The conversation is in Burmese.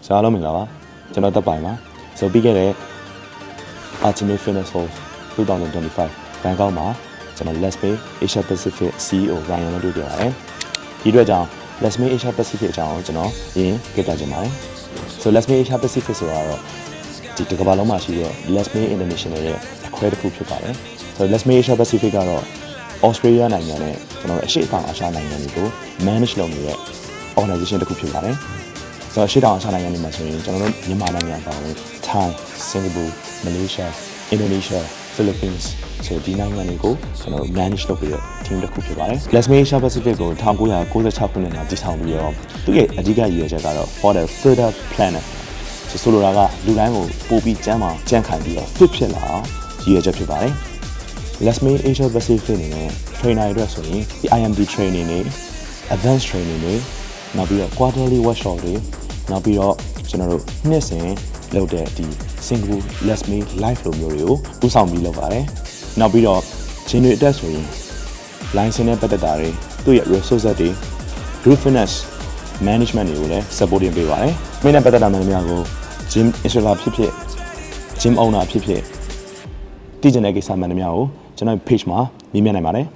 စားလုံးမင်္ဂလာပါကျွန်တော်တက်ပိုင်ပါဆိုပြီးခဲ့တဲ့ Ultimate Fitness Hall 2025 ဘန်ကောက်မှာကျွန်တော် Let's Make Asia Pacific CEO Ryan နဲ့တွေ့ကြပါတယ်ဒီအတွက်ကြောင့် Let's Make Asia Pacific အကြောင်းကိုကျွန်တော်ရင်းပြပြချင်ပါတယ်ဆို Let's Make Asia Pacific ဆိုတာတော့ဒီတစ်ကမ္ဘာလုံးမှာရှိတဲ့ Let's Make International ရဲ့အခွဲတစ်ခုဖြစ်ပါတယ်ဆို Let's Make Asia Pacific ကတော့ Australia နိုင်ငံနဲ့ကျွန်တော်တို့အရှေ့တောင်အာရှနိုင်ငံတွေကို manage လုပ်နေတဲ့ organization တစ်ခုဖြစ်ပါတယ်ဆိုတော့ရှေ့တောင်အာရှနိုင်ငံတွေမှာဆိုရင်ကျွန်တော်တို့မြန်မာနိုင်ငံပါဝင် Thai, Singapore, Malaysia, Indonesia, Philippines ဆိုဒီနိုင်ငံတွေကိုကျွန်တော်တို့ manage လုပ်ပြီးတော့ team တစ်ခုဖြစ်ပါတယ် Let's Make Asia Pacific ကို1996ခုနှစ်မှာတည်ထောင်ပြီးတော့သူ့ရဲ့အဓိကရည်ရွယ်ချက်ကတော့ for the further planet ဆိုလိုတာကလူတိုင်းကိုပို့ပြီးကြမ်းခံပြီးတော့ fit ဖြစ်လာအောင်ရည်ရွယ်ချက်ဖြစ်ပါတယ် Let's Make Asia Pacific နဲ့ trainer တွေဆိုရင်ဒီ IMD training တွေ advanced training တွေနောက်ပြီးတော့ quarterly workshop တွေနောက်ပြီးတော့ကျွန်တော်တို့နှစ်စဉ်လုပ်တဲ့ဒီ Singapore Let's Make Live လိုမျိုးတွေကိုဥဆောင်ပြီးလုပ်ပါတယ်နောက်ပြီးတော့ဂျင်းတွေအတွက်ဆိုရင် license နဲ့ပတ်သက်တာတွေသူ့ရဲ့ resources တွေ group fitness management တွေကိုလည်း supporting ပေးပါတယ်မင်းနဲ့ပတ်သက်တာမှန်သမျှကို gym instructor ဖြစ်ဖြစ် gym owner ဖြစ်ဖြစ်တည်ကျင်တဲ့ကိစ္စမှန်သမျှကိုကျွန်တော် page မှာမြင်မြင်နိုင်ပါတယ်